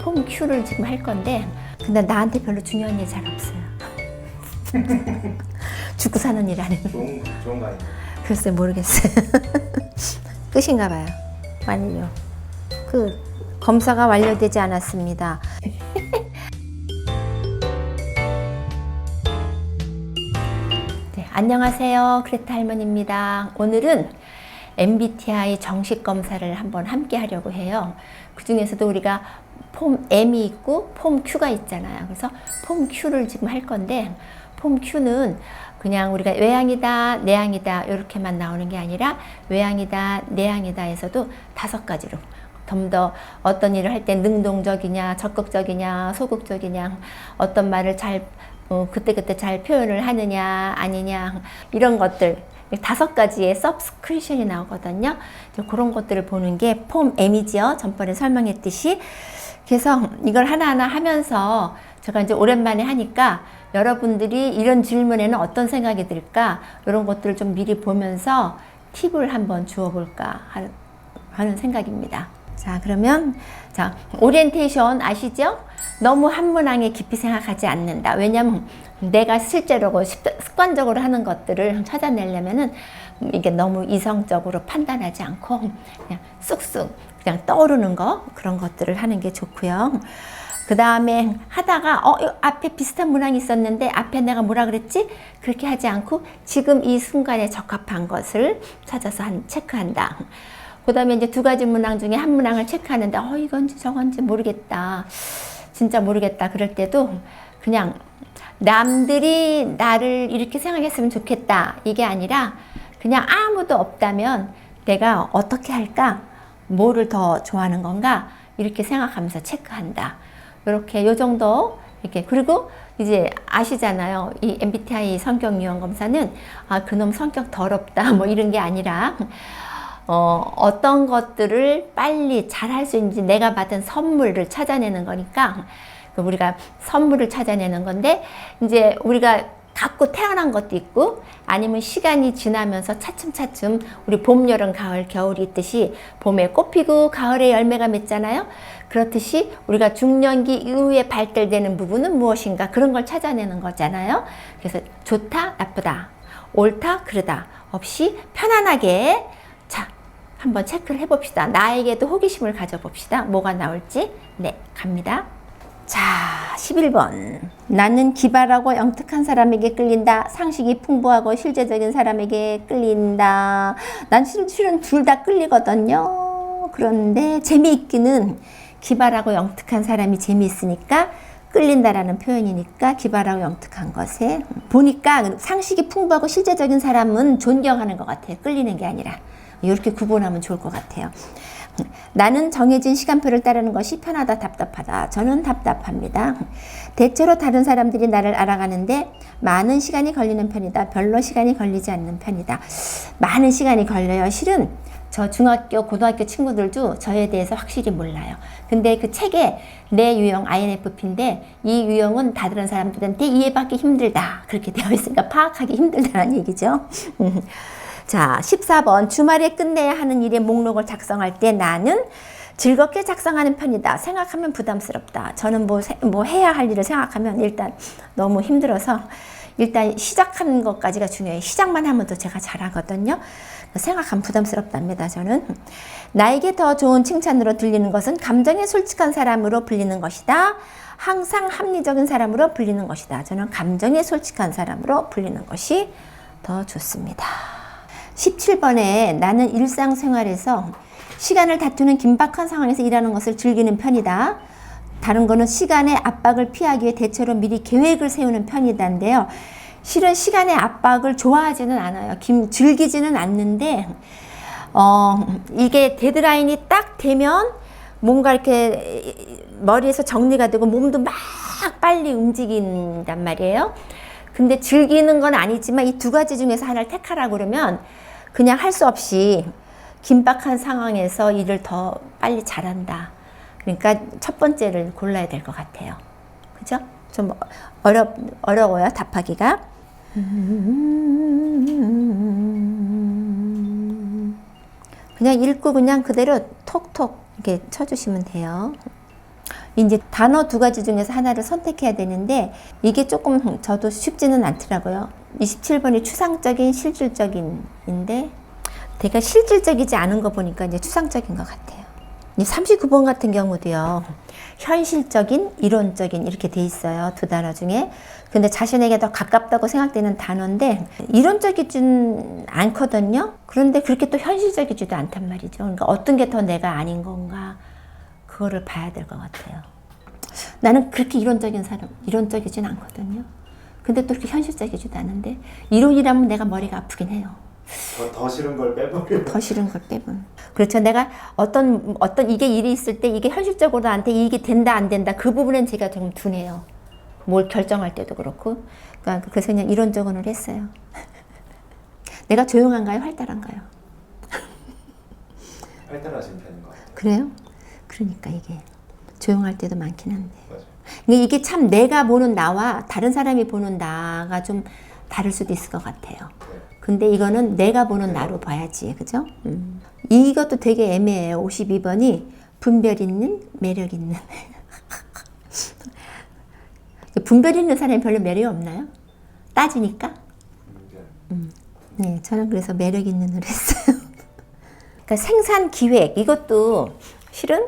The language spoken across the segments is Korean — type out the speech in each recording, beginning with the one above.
폼 Q를 지금 할 건데, 근데 나한테 별로 중요한 일 잘 없어요. 죽고 사는 일 아니에요. 좋은 거 아니에요? 글쎄 모르겠어요. 끝인가 봐요. 완료. 검사가 완료되지 않았습니다. 네, 안녕하세요. 그레타 할머니입니다. 오늘은 MBTI 정식 검사를 한번 함께 하려고 해요. 그 중에서도 우리가 폼 M이 있고 폼 Q가 있잖아요. 그래서 폼 Q를 지금 할 건데, 폼 Q는 그냥 우리가 외향이다, 내향이다 이렇게만 나오는 게 아니라 외향이다, 내향이다에서도 5가지로 좀 더 어떤 일을 할 때 능동적이냐, 적극적이냐, 소극적이냐, 어떤 말을 잘 그때그때 잘 표현을 하느냐 아니냐, 이런 것들 5가지의 서브스크리션이 나오거든요. 그런 것들을 보는 게 폼 M이지요. 전번에 설명했듯이. 그래서 이걸 하나하나 하면서 제가 이제 오랜만에 하니까 여러분들이 이런 질문에는 어떤 생각이 들까, 이런 것들을 좀 미리 보면서 팁을 한번 주어 볼까 하는 생각입니다. 자, 그러면 오리엔테이션 아시죠? 너무 한 문항에 깊이 생각하지 않는다. 왜냐면 내가 실제로 습관적으로 하는 것들을 찾아내려면은 이게 너무 이성적으로 판단하지 않고 그냥 쑥쑥 그냥 떠오르는 그런 것들을 하는 게 좋고요. 그 다음에 하다가 앞에 비슷한 문항이 있었는데 앞에 내가 뭐라 그랬지? 그렇게 하지 않고 지금 이 순간에 적합한 것을 찾아서 체크한다. 그 다음에 이제 2가지 문항 중에 한 문항을 체크하는데 이건지 저건지 모르겠다, 진짜 모르겠다, 그럴 때도 그냥 남들이 나를 이렇게 생각했으면 좋겠다 이게 아니라 그냥 아무도 없다면 내가 어떻게 할까, 뭐를 더 좋아하는 건가, 이렇게 생각하면서 체크한다. 이렇게 요 정도 이렇게. 그리고 이제 아시잖아요. 이 MBTI 성격 유형 검사는 그놈 성격 더럽다 뭐 이런 게 아니라 어떤 것들을 빨리 잘할 수 있는지 내가 받은 선물을 찾아내는 거니까, 우리가 선물을 찾아내는 건데, 이제 우리가 갖고 태어난 것도 있고 아니면 시간이 지나면서 차츰차츰 우리 봄, 여름, 가을, 겨울이 있듯이 봄에 꽃 피고 가을에 열매가 맺잖아요. 그렇듯이 우리가 중년기 이후에 발달되는 부분은 무엇인가, 그런 걸 찾아내는 거잖아요. 그래서 좋다, 나쁘다, 옳다, 그르다 없이 편안하게 한번 체크를 해봅시다. 나에게도 호기심을 가져봅시다. 뭐가 나올지. 네, 갑니다. 자, 11번. 나는 기발하고 영특한 사람에게 끌린다. 상식이 풍부하고 실제적인 사람에게 끌린다. 난 실은 둘 다 끌리거든요. 그런데 재미있기는 기발하고 영특한 사람이 재미있으니까 끌린다라는 표현이니까 기발하고 영특한 것에 보니까 상식이 풍부하고 실제적인 사람은 존경하는 것 같아요. 끌리는 게 아니라. 이렇게 구분하면 좋을 것 같아요. 나는 정해진 시간표를 따르는 것이 편하다, 답답하다. 저는 답답합니다. 대체로 다른 사람들이 나를 알아가는데 많은 시간이 걸리는 편이다. 별로 시간이 걸리지 않는 편이다. 많은 시간이 걸려요. 실은 저 중학교, 고등학교 친구들도 저에 대해서 확실히 몰라요. 근데 그 책에 내 유형 INFP인데 이 유형은 다른 사람들한테 이해받기 힘들다. 그렇게 되어 있으니까 파악하기 힘들다는 얘기죠. 자, 14번. 주말에 끝내야 하는 일의 목록을 작성할 때 나는 즐겁게 작성하는 편이다. 생각하면 부담스럽다. 저는 뭐 해야 할 일을 생각하면 일단 너무 힘들어서 일단 시작하는 것까지가 중요해요. 시작만 하면 또 제가 잘하거든요. 생각하면 부담스럽답니다. 저는. 나에게 더 좋은 칭찬으로 들리는 것은 감정에 솔직한 사람으로 불리는 것이다. 항상 합리적인 사람으로 불리는 것이다. 저는 감정에 솔직한 사람으로 불리는 것이 더 좋습니다. 17번에 나는 일상생활에서 시간을 다투는 긴박한 상황에서 일하는 것을 즐기는 편이다. 다른 거는 시간의 압박을 피하기 위해 대체로 미리 계획을 세우는 편이다인데요. 실은 시간의 압박을 좋아하지는 않아요. 즐기지는 않는데 이게 데드라인이 딱 되면 뭔가 이렇게 머리에서 정리가 되고 몸도 막 빨리 움직인단 말이에요. 근데 즐기는 건 아니지만 이 2가지 중에서 하나를 택하라고 그러면 그냥 할 수 없이 긴박한 상황에서 일을 더 빨리 잘한다. 그러니까 첫 번째를 골라야 될 것 같아요. 그죠? 좀 어려워요, 답하기가. 그냥 읽고 그냥 그대로 톡톡 이렇게 쳐주시면 돼요. 이제 단어 두 가지 중에서 하나를 선택해야 되는데 이게 조금 저도 쉽지는 않더라고요. 27번이 추상적인, 실질적인인데 되게 실질적이지 않은 거 보니까 이제 추상적인 것 같아요. 39번 같은 경우도요. 현실적인, 이론적인 이렇게 돼 있어요. 두 단어 중에. 근데 자신에게 더 가깝다고 생각되는 단어인데 이론적이진 않거든요. 그런데 그렇게 또 현실적이지도 않단 말이죠. 그러니까 어떤 게 더 내가 아닌 건가 그거를 봐야 될 것 같아요. 나는 그렇게 이론적인 사람, 이론적이진 않거든요. 근데 또 그렇게 현실적이지도 않은데 이론이라면 내가 머리가 아프긴 해요. 더 싫은 걸 빼버리면. 더 싫은 걸 빼면. 그렇죠. 내가 어떤 이게 일이 있을 때 이게 현실적으로 나한테 이게 된다 안 된다 그 부분은 제가 좀 둔해요. 뭘 결정할 때도 그렇고. 그러니까 그래서 그냥 이론적으로 했어요. 내가 조용한가요? 활달한가요? 활달하신 편인 것 같아요. 그래요? 그러니까 이게 조용할 때도 많긴 한데. 맞아요. 이게 참 내가 보는 나와 다른 사람이 보는 나가 좀 다를 수도 있을 것 같아요. 네. 근데 이거는 내가 보는 나로 봐야지, 그죠? 이것도 되게 애매해요. 52번이 분별 있는, 매력 있는. 분별 있는 사람이 별로 매력이 없나요? 따지니까? 네, 저는 그래서 매력 있는을 했어요. 그러니까 생산 기획, 이것도 실은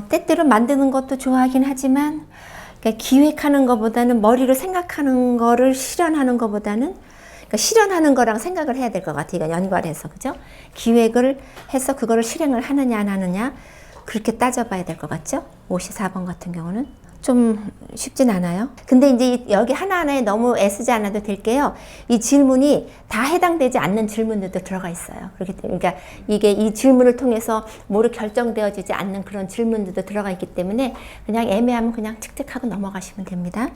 때때로 만드는 것도 좋아하긴 하지만 그러니까 기획하는 것보다는 머리로 생각하는 거를 실현하는 것보다는 그러니까 실현하는 거랑 생각을 해야 될 것 같아요. 이거 연관해서 그죠? 기획을 해서 그거를 실행을 하느냐 안 하느냐 그렇게 따져봐야 될 것 같죠? 54번 같은 경우는 좀 쉽진 않아요. 근데 이제 여기 하나하나에 너무 애쓰지 않아도 될게요. 이 질문이 다 해당되지 않는 질문들도 들어가 있어요. 그렇기 때문에 그러니까 이게 이 질문을 통해서 뭐로 결정되어지지 않는 그런 질문들도 들어가 있기 때문에 그냥 애매하면 그냥 틱틱하고 넘어가시면 됩니다.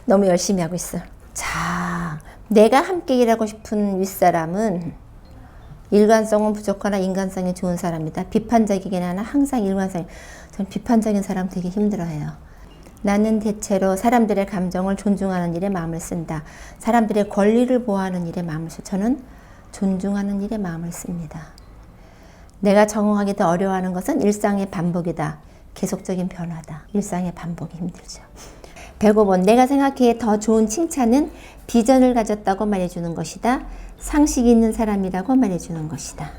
너무 열심히 하고 있어. 자, 내가 함께 일하고 싶은 윗사람은 일관성은 부족하나 인간성이 좋은 사람이다. 비판적이긴 하나 항상 일관성이. 저는 비판적인 사람 되게 힘들어해요. 나는 대체로 사람들의 감정을 존중하는 일에 마음을 쓴다. 사람들의 권리를 보호하는 일에 마음을 씁니다. 저는 존중하는 일에 마음을 씁니다. 내가 적응하기 더 어려워하는 것은 일상의 반복이다. 계속적인 변화다. 일상의 반복이 힘들죠. 105번 내가 생각해 더 좋은 칭찬은 비전을 가졌다고 말해주는 것이다. 상식이 있는 사람이라고 말해주는 것이다.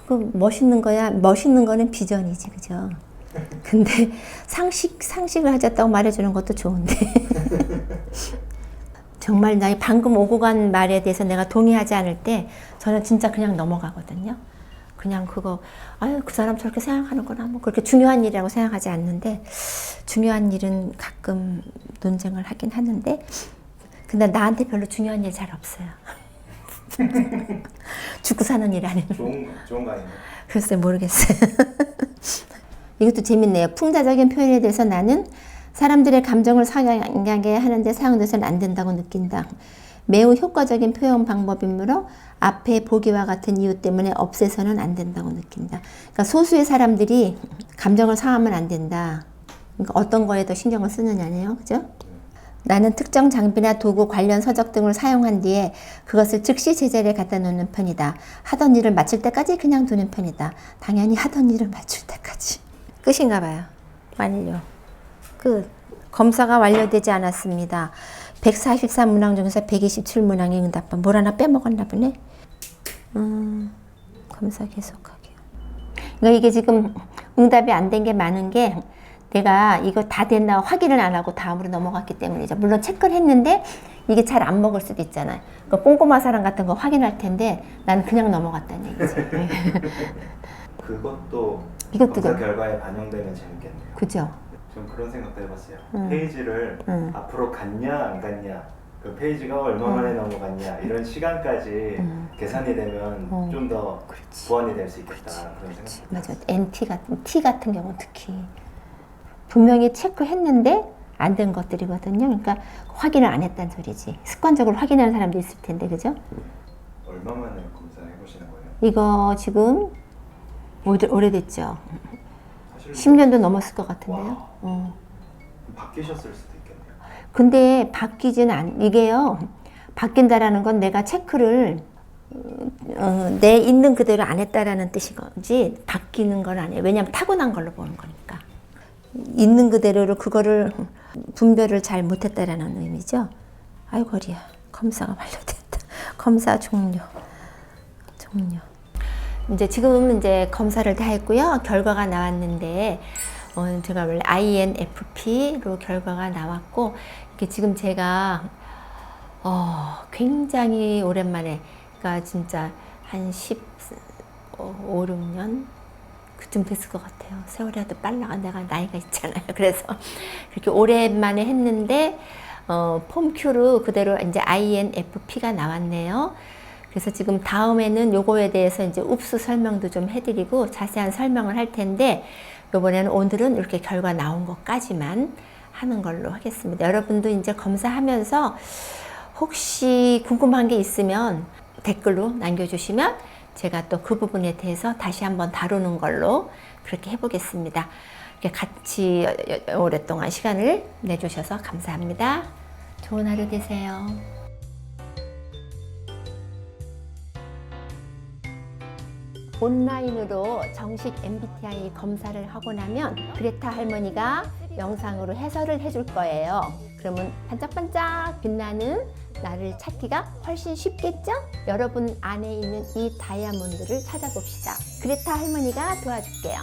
그 멋있는 거야. 멋있는 거는 비전이지, 그죠? 근데 상식을 가졌다고 말해주는 것도 좋은데 정말 나 방금 오고 간 말에 대해서 내가 동의하지 않을 때 저는 진짜 그냥 넘어가거든요. 그냥 그거 아유 그 사람 저렇게 생각하는구나 뭐 그렇게 중요한 일이라고 생각하지 않는데 중요한 일은 가끔 논쟁을 하긴 하는데 근데 나한테 별로 중요한 일 잘 없어요. 죽고 사는 일 아니면 좋은 거 아닌가요? 글쎄 모르겠어요. 이것도 재밌네요. 풍자적인 표현에 대해서 나는 사람들의 감정을 상하게 하는데 사용돼서는 안 된다고 느낀다. 매우 효과적인 표현 방법이므로 앞에 보기와 같은 이유 때문에 없애서는 안 된다고 느낀다. 그러니까 소수의 사람들이 감정을 상하면 안 된다. 그러니까 어떤 거에 더 신경을 쓰느냐네요. 그죠? 나는 특정 장비나 도구, 관련 서적 등을 사용한 뒤에 그것을 즉시 제자리에 갖다 놓는 편이다. 하던 일을 마칠 때까지 그냥 두는 편이다. 당연히 하던 일을 마칠 때까지. 끝인가 봐요. 완료. 끝. 검사가 완료되지 않았습니다. 144문항 중에서 127문항이 응답한 뭘 하나 빼먹었나 보네. 검사 계속하기요. 그러니까 이게 지금 응답이 안 된 게 많은 게 내가 이거 다 됐나 확인을 안 하고 다음으로 넘어갔기 때문이죠. 물론 체크를 했는데 이게 잘 안 먹을 수도 있잖아요. 그러니까 꼼꼼한 사람 같은 거 확인할 텐데 난 그냥 넘어갔다는 얘기지. 그것도 이것도 검사 결과에 반영되면 재밌겠네요. 그죠? 전 그런 생각도 해봤어요. 페이지를 앞으로 갔냐 안 갔냐 그 페이지가 얼마 만에 넘어갔냐 이런 시간까지 계산이 되면 좀 더 보완이 될 수 있겠다 그런 생각. 맞아. T 같은 경우 특히 분명히 체크했는데 안 된 것들이거든요. 그러니까 확인을 안 했다는 소리지. 습관적으로 확인하는 사람도 있을 텐데, 그죠? 얼마 만에 검사해 보시는 거예요? 이거 지금 오래됐죠. 10년도 넘었을 것 같은데요. 바뀌셨을 수도 있겠네요. 근데 바뀌진 이게요. 바뀐다라는 건 내가 체크를 내 있는 그대로 안 했다라는 뜻인 건지 바뀌는 건 아니에요. 왜냐하면 타고난 걸로 보는 거니까. 있는 그대로로 그거를 분별을 잘 못했다라는 의미죠. 아이고 허리야. 검사가 완료됐다. 검사 종료. 이제 지금 이제 검사를 다 했고요. 결과가 나왔는데 제가 원래 INFP로 결과가 나왔고 이게 지금 제가 굉장히 오랜만에 그러니까 진짜 한 15, 6년 그쯤 됐을 것 같아요. 세월이 하도 빨라. 내가 나이가 있잖아요. 그래서 그렇게 오랜만에 했는데 폼큐로 그대로 이제 INFP가 나왔네요. 그래서 지금 다음에는 요거에 대해서 이제 읍수 설명도 좀 해드리고 자세한 설명을 할 텐데 오늘은 이렇게 결과 나온 것까지만 하는 걸로 하겠습니다. 여러분도 이제 검사하면서 혹시 궁금한 게 있으면 댓글로 남겨주시면 제가 또 그 부분에 대해서 다시 한번 다루는 걸로 그렇게 해보겠습니다. 이렇게 같이 오랫동안 시간을 내주셔서 감사합니다. 좋은 하루 되세요. 온라인으로 정식 MBTI 검사를 하고 나면 그레타 할머니가 영상으로 해설을 해줄 거예요. 그러면 반짝반짝 빛나는 나를 찾기가 훨씬 쉽겠죠? 여러분 안에 있는 이 다이아몬드를 찾아봅시다. 그레타 할머니가 도와줄게요.